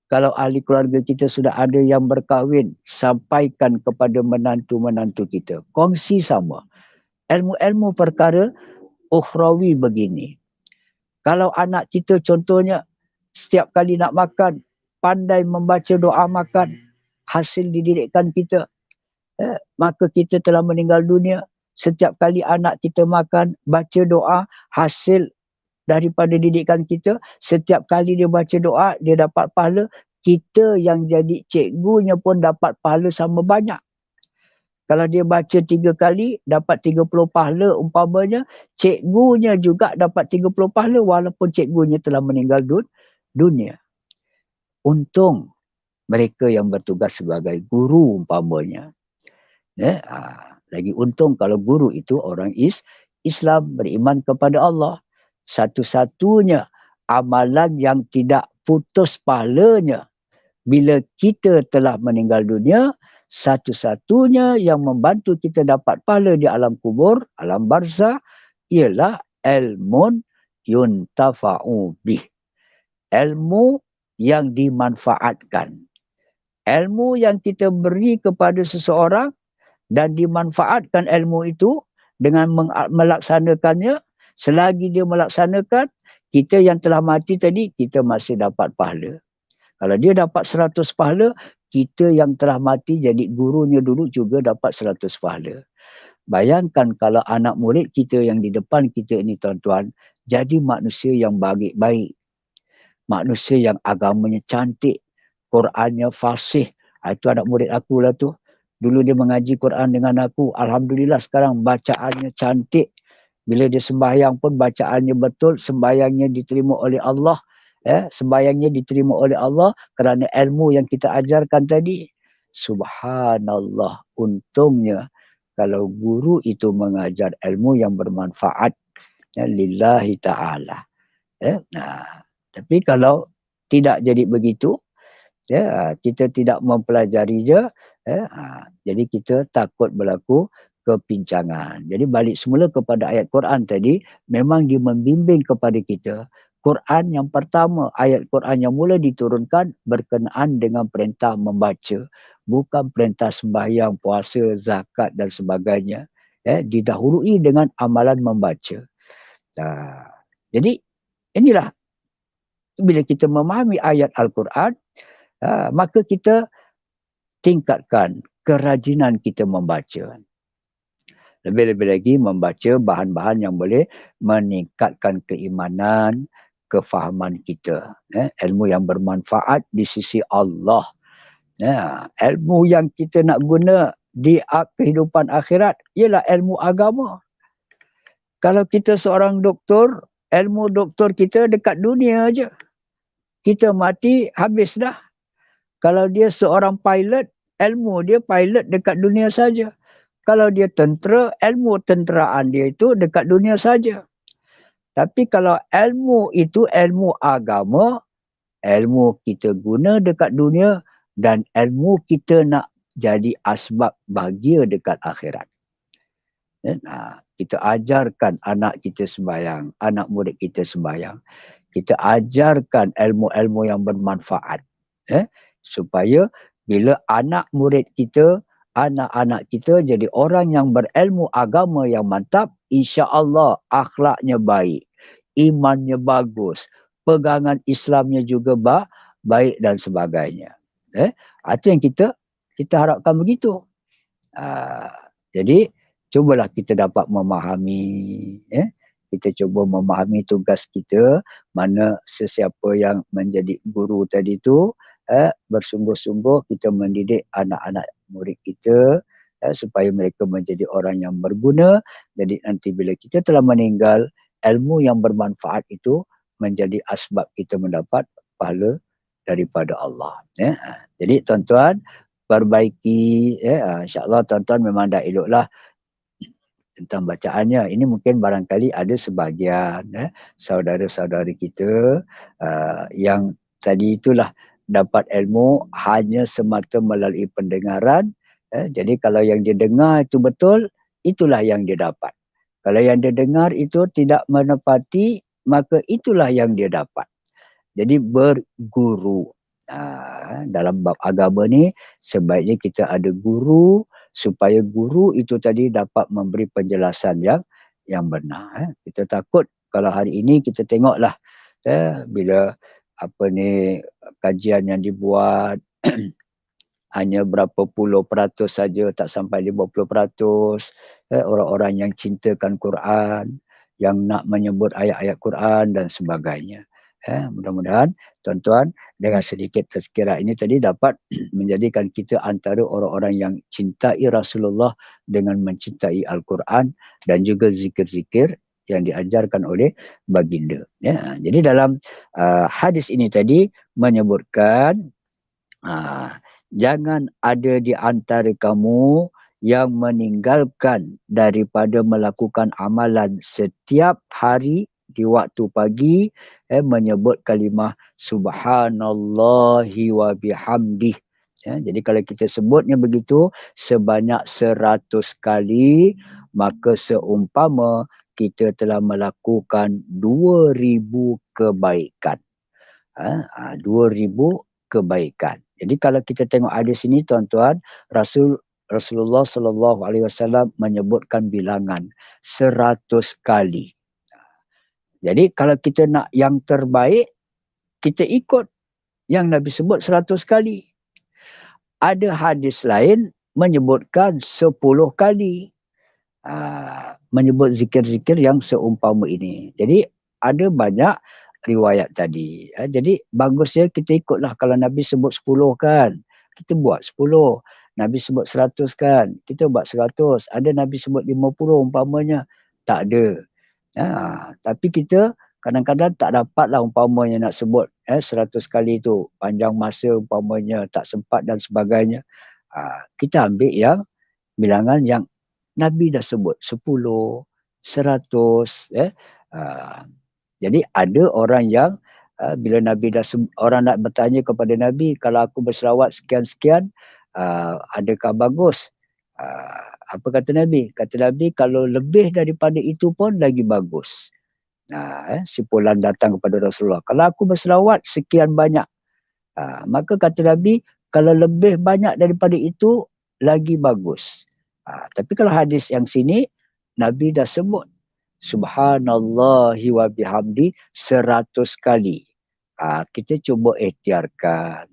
Kalau ahli keluarga kita sudah ada yang berkahwin, sampaikan kepada menantu-menantu kita. Kongsi sama. Ilmu-ilmu perkara ukhrawi begini. Kalau anak kita contohnya setiap kali nak makan, pandai membaca doa makan, hasil dididikan kita, maka kita telah meninggal dunia. Setiap kali anak kita makan, baca doa, hasil daripada didikan kita, setiap kali dia baca doa, dia dapat pahala. Kita yang jadi cikgunya pun dapat pahala sama banyak. Kalau dia baca 3 kali, dapat 30 pahala umpamanya, cikgunya juga dapat 30 pahala walaupun cikgunya telah meninggal dunia. Untung mereka yang bertugas sebagai guru umpamanya. Lagi untung kalau guru itu orang Islam, beriman kepada Allah. Satu-satunya amalan yang tidak putus pahalanya bila kita telah meninggal dunia, satu-satunya yang membantu kita dapat pahala di alam kubur, alam barzah, ialah ilmun yuntafa'u bih. Ilmu yang dimanfaatkan. Ilmu yang kita beri kepada seseorang dan dimanfaatkan ilmu itu dengan melaksanakannya. Selagi dia melaksanakan, kita yang telah mati tadi, kita masih dapat pahala. Kalau dia dapat 100 pahala, kita yang telah mati jadi gurunya dulu juga dapat 100 pahala. Bayangkan kalau anak murid kita yang di depan kita ini tuan-tuan, jadi manusia yang baik-baik. Manusia yang agamanya cantik, Qurannya fasih. Itu anak murid aku lah tu. Dulu dia mengaji Quran dengan aku. Alhamdulillah sekarang bacaannya cantik. Bila dia sembahyang pun bacaannya betul, sembahyangnya diterima oleh Allah. Sembahyangnya diterima oleh Allah kerana ilmu yang kita ajarkan tadi. Subhanallah, untungnya kalau guru itu mengajar ilmu yang bermanfaat lillahi ta'ala. Tapi kalau tidak jadi begitu, kita tidak mempelajari je, jadi kita takut berlaku kepincangan. Jadi balik semula kepada ayat Quran tadi, memang dia membimbing kepada kita. Quran yang pertama, ayat Quran yang mula diturunkan berkenaan dengan perintah membaca. Bukan perintah sembahyang, puasa, zakat dan sebagainya. Didahului dengan amalan membaca. Jadi inilah, bila kita memahami ayat Al-Quran, maka kita tingkatkan kerajinan kita membaca. Lebih-lebih lagi membaca bahan-bahan yang boleh meningkatkan keimanan, kefahaman kita. Ilmu yang bermanfaat di sisi Allah. Ilmu yang kita nak guna di kehidupan akhirat ialah ilmu agama. Kalau kita seorang doktor, ilmu doktor kita dekat dunia aja. Kita mati, habis dah. Kalau dia seorang pilot, ilmu dia pilot dekat dunia saja. Kalau dia tentera, ilmu tenteraan dia itu dekat dunia saja. Tapi kalau ilmu itu ilmu agama, ilmu kita guna dekat dunia dan ilmu kita nak jadi asbab bahagia dekat akhirat. Kita ajarkan anak kita sembahyang, anak murid kita sembahyang. Kita ajarkan ilmu-ilmu yang bermanfaat. Supaya bila anak murid kita, anak-anak kita jadi orang yang berilmu agama yang mantap, insya-Allah akhlaknya baik, imannya bagus, pegangan Islamnya juga baik dan sebagainya. Itu yang kita harapkan begitu. Jadi cubalah kita dapat memahami, kita cuba memahami tugas kita, mana sesiapa yang menjadi guru tadi tu bersungguh-sungguh kita mendidik anak-anak murid kita supaya mereka menjadi orang yang berguna. Jadi nanti bila kita telah meninggal, ilmu yang bermanfaat itu menjadi asbab kita mendapat pahala daripada Allah. Jadi tuan-tuan perbaiki, insya-Allah tuan-tuan memang dah eloklah tentang bacaannya. Ini mungkin barangkali ada sebahagian saudara-saudari kita yang tadi itulah dapat ilmu hanya semata melalui pendengaran. Jadi kalau yang dia dengar itu betul, itulah yang dia dapat. Kalau yang dia dengar itu tidak menepati, maka itulah yang dia dapat. Jadi berguru. Dalam bab agama ni sebaiknya kita ada guru, supaya guru itu tadi dapat memberi penjelasan yang benar. Kita takut kalau hari ini kita tengoklah bila kajian yang dibuat hanya berapa puluh peratus saja, tak sampai 50%. Orang-orang yang cintakan Quran, yang nak menyebut ayat-ayat Quran dan sebagainya. Mudah-mudahan tuan-tuan dengan sedikit tazkirah ini tadi dapat menjadikan kita antara orang-orang yang cintai Rasulullah dengan mencintai Al-Quran dan juga zikir-zikir yang diajarkan oleh baginda. Jadi dalam hadis ini tadi menyebutkan jangan ada di antara kamu yang meninggalkan daripada melakukan amalan setiap hari di waktu pagi menyebut kalimah subhanallahi wa bihamdih. Jadi kalau kita sebutnya begitu sebanyak 100 kali, maka seumpama kita telah melakukan 2000 kebaikan. 2000 kebaikan. Jadi kalau kita tengok hadis ini tuan-tuan, Rasulullah sallallahu alaihi wasallam menyebutkan bilangan 100 kali. Jadi kalau kita nak yang terbaik, kita ikut yang Nabi sebut 100 kali. Ada hadis lain menyebutkan 10 kali. Menyebut zikir-zikir yang seumpama ini. Jadi ada banyak riwayat tadi. Jadi bagusnya kita ikutlah. Kalau Nabi sebut 10 kan, kita buat 10. Nabi sebut 100 kan, kita buat 100. Ada Nabi sebut 50 umpamanya, tak ada. Tapi kita kadang-kadang tak dapatlah umpamanya nak sebut 100 kali tu, panjang masa umpamanya tak sempat dan sebagainya. Kita ambil yang bilangan yang Nabi dah sebut 10, 100. Jadi ada orang yang bila Nabi dah orang nak bertanya kepada Nabi, kalau aku berselawat sekian-sekian, adakah bagus? Apa kata Nabi? Kata Nabi, kalau lebih daripada itu pun lagi bagus. Si fulan datang kepada Rasulullah, kalau aku berselawat sekian banyak, maka kata Nabi, kalau lebih banyak daripada itu lagi bagus. Tapi kalau hadis yang sini, Nabi dah sebut subhanallahi wa bihamdi 100 kali. Kita cuba ikhtiarkan.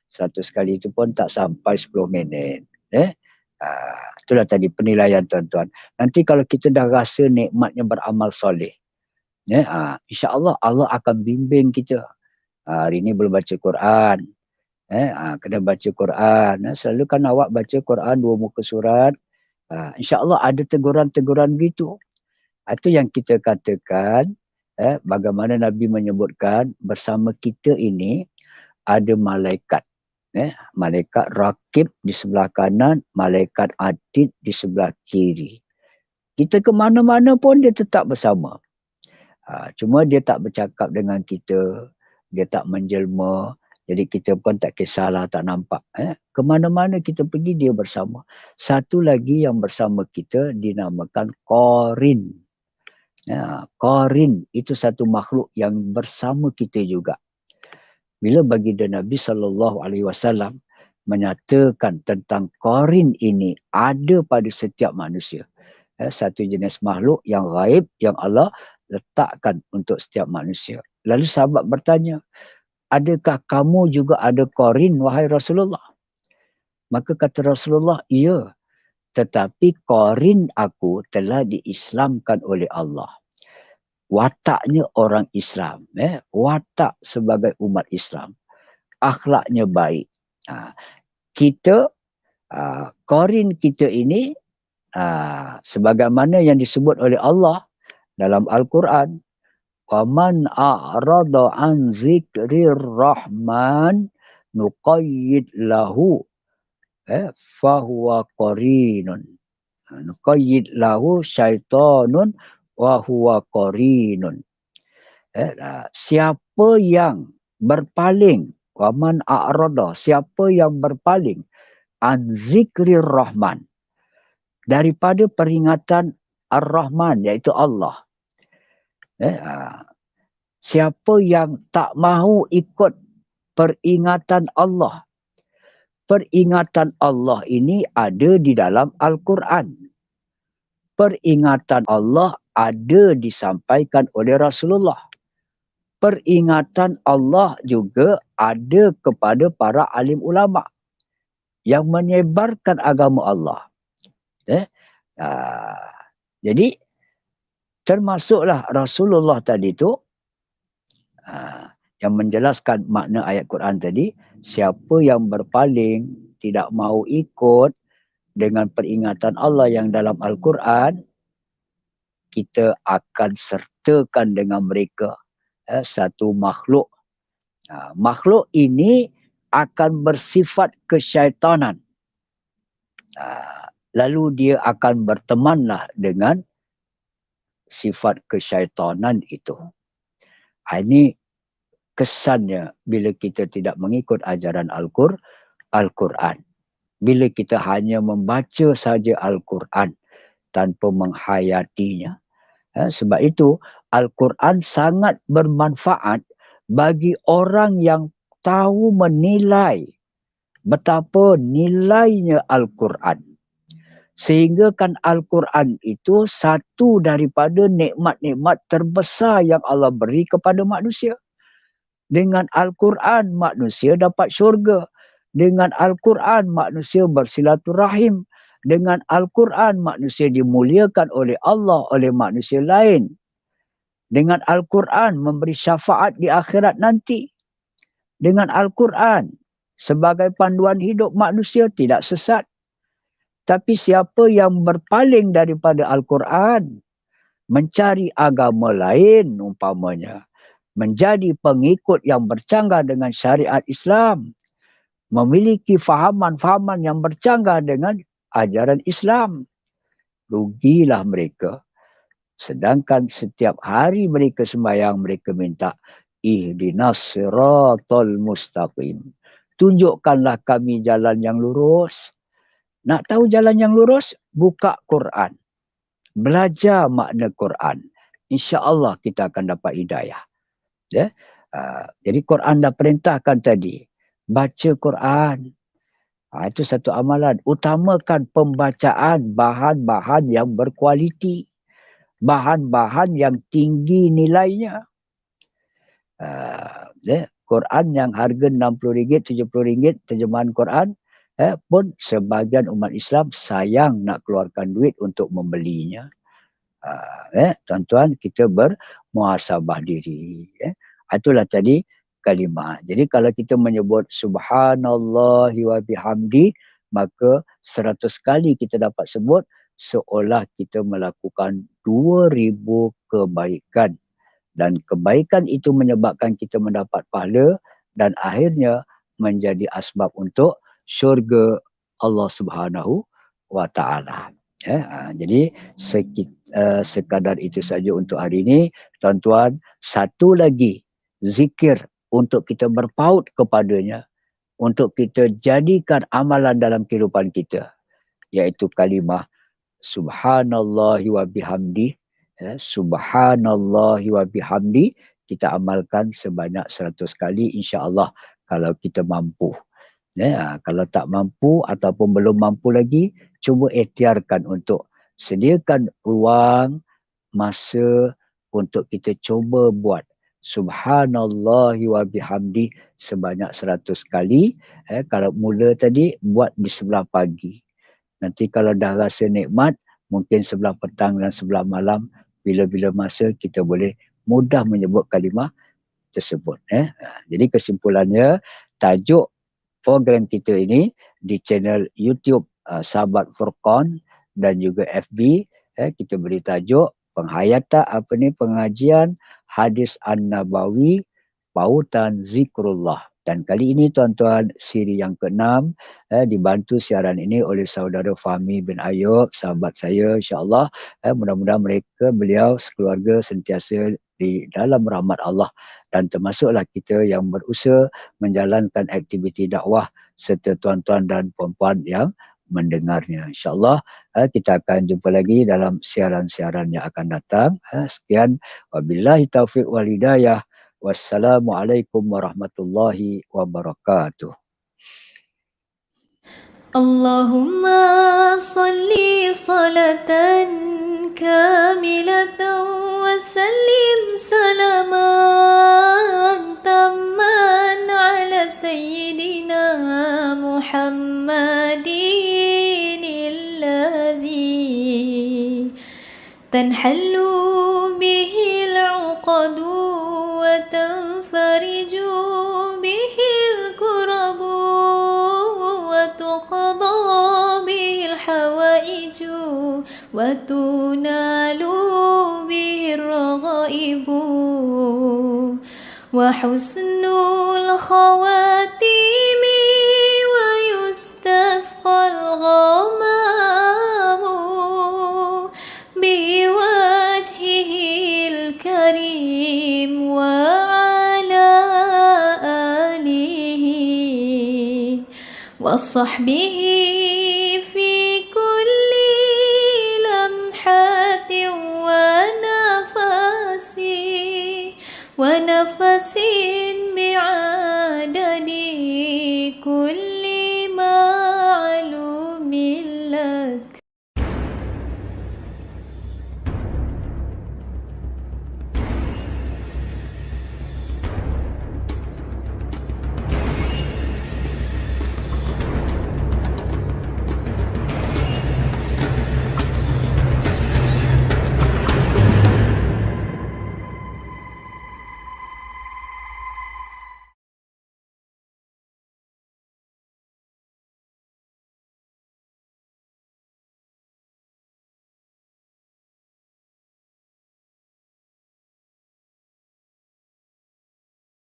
100 kali itu pun tak sampai 10 minit. Itulah tadi penilaian tuan-tuan. Nanti kalau kita dah rasa nikmatnya beramal soleh, insya-Allah Allah akan bimbing kita. Hari ini belum baca Quran, Kena baca Quran. Selalu kan awak baca Quran 2 muka surat. InsyaAllah ada teguran-teguran gitu. Itu yang kita katakan, bagaimana Nabi menyebutkan bersama kita ini ada malaikat. Malaikat rakib di sebelah kanan, malaikat atid di sebelah kiri. Kita ke mana-mana pun dia tetap bersama. Cuma dia tak bercakap dengan kita, dia tak menjelma. Jadi kita pun tak kisahlah, tak nampak. Ke mana-mana kita pergi dia bersama. Satu lagi yang bersama kita dinamakan Qarin. Qarin itu satu makhluk yang bersama kita juga. Bila baginda Nabi SAW menyatakan tentang Qarin ini ada pada setiap manusia. Satu jenis makhluk yang gaib yang Allah letakkan untuk setiap manusia. Lalu sahabat bertanya, adakah kamu juga ada Qarin wahai Rasulullah? Maka kata Rasulullah, iya. Tetapi Qarin aku telah diislamkan oleh Allah. Wataknya orang Islam. Watak sebagai umat Islam. Akhlaknya baik. Kita, Qarin kita ini, sebagaimana yang disebut oleh Allah dalam Al-Quran, وَمَنْ أَعْرَضَ عَنْ ذِكْرِ الرَّحْمَنِ نُقَيِّدْ لَهُ فَهُوَ قَرِينٌ نُقَيِّدْ لَهُ شَيْطَانٌ وَهُوَ قَرِينٌ. Siapa yang berpaling, وَمَنْ أَعْرَضَ, siapa yang berpaling عَنْ ذِكْرِ الرَّحْمَنِ, daripada peringatan Ar-Rahman, iaitu Allah. Siapa yang tak mahu ikut peringatan Allah. Peringatan Allah ini ada di dalam Al-Quran. Peringatan Allah ada disampaikan oleh Rasulullah. Peringatan Allah juga ada kepada para alim ulama yang menyebarkan agama Allah. Jadi termasuklah Rasulullah tadi tu yang menjelaskan makna ayat Quran tadi, siapa yang berpaling tidak mahu ikut dengan peringatan Allah yang dalam Al-Quran, kita akan sertakan dengan mereka satu makhluk. Makhluk ini akan bersifat kesyaitanan. Lalu dia akan bertemanlah dengan sifat kesyaitanan itu. Ini kesannya bila kita tidak mengikut ajaran Al-Quran. Bila kita hanya membaca saja Al-Quran tanpa menghayatinya. Sebab itu Al-Quran sangat bermanfaat bagi orang yang tahu menilai betapa nilainya Al-Quran. Sehingga kan Al-Quran itu satu daripada nikmat-nikmat terbesar yang Allah beri kepada manusia. Dengan Al-Quran manusia dapat syurga. Dengan Al-Quran manusia bersilaturahim. Dengan Al-Quran manusia dimuliakan oleh Allah, oleh manusia lain. Dengan Al-Quran memberi syafaat di akhirat nanti. Dengan Al-Quran sebagai panduan hidup manusia tidak sesat. Tapi siapa yang berpaling daripada Al-Quran, mencari agama lain umpamanya, menjadi pengikut yang bercanggah dengan syariat Islam, memiliki fahaman-fahaman yang bercanggah dengan ajaran Islam, rugilah mereka. Sedangkan setiap hari mereka sembahyang, mereka minta ihdinas siratal mustaqim. Tunjukkanlah kami jalan yang lurus. Nak tahu jalan yang lurus? Buka Quran. Belajar makna Quran. InsyaAllah kita akan dapat hidayah. Jadi Quran dah perintahkan tadi. Baca Quran. Itu satu amalan. Utamakan pembacaan bahan-bahan yang berkualiti. Bahan-bahan yang tinggi nilainya. Quran yang harga RM60, RM70, terjemahan Quran. Pun sebahagian umat Islam sayang nak keluarkan duit untuk membelinya. Tuan-tuan, kita bermuhasabah diri. Itulah tadi kalimah. Jadi kalau kita menyebut subhanallahi wa bihamdi, maka 100 kali kita dapat sebut seolah kita melakukan 2000 kebaikan. Dan kebaikan itu menyebabkan kita mendapat pahala dan akhirnya menjadi asbab untuk syurga Allah Subhanahu wa taala. Jadi sekadar itu saja untuk hari ini. Tuan-tuan, satu lagi zikir untuk kita berpaut kepadanya, untuk kita jadikan amalan dalam kehidupan kita, iaitu kalimah subhanallahi wa bihamdi. Subhanallahi wa bihamdi kita amalkan sebanyak 100 kali insya-Allah kalau kita mampu. Kalau tak mampu ataupun belum mampu lagi, cuba ikhtiarkan untuk sediakan ruang, masa untuk kita cuba buat subhanallahi wa bihamdi sebanyak 100 kali. Kalau mula tadi, buat di sebelah pagi. Nanti kalau dah rasa nikmat, mungkin sebelah petang dan sebelah malam, bila-bila masa kita boleh mudah menyebut kalimah tersebut. Jadi kesimpulannya, tajuk program kita ini di channel YouTube Sahabat Furqan dan juga FB, kita beri tajuk pengajian hadis An-Nabawi pautan zikrullah. Dan kali ini tuan-tuan, siri yang ke-6 dibantu siaran ini oleh saudara Fahmi bin Ayub, sahabat saya, insya-Allah. Mudah-mudahan beliau sekeluarga sentiasa di dalam rahmat Allah dan termasuklah kita yang berusaha menjalankan aktiviti dakwah serta tuan-tuan dan puan-puan yang mendengarnya. InsyaAllah kita akan jumpa lagi dalam siaran-siaran yang akan datang. Sekian. Wabillahi taufiq wal hidayah. Wassalamualaikum warahmatullahi wabarakatuh. Allahumma salli salatan kamilatan wa sallim salaman tamman ala sayyidina Muhammadin alladhi tanhallu bihi al-uqadu wa tanfariju bihi al-kurabu وتقضى به الحوائج وتنال به الرغائب وحسن الخواتيم ويستسقى الغمام بوجهه الكريم وعلى آله وصحبه في كل لمحة ونفس بعدد كل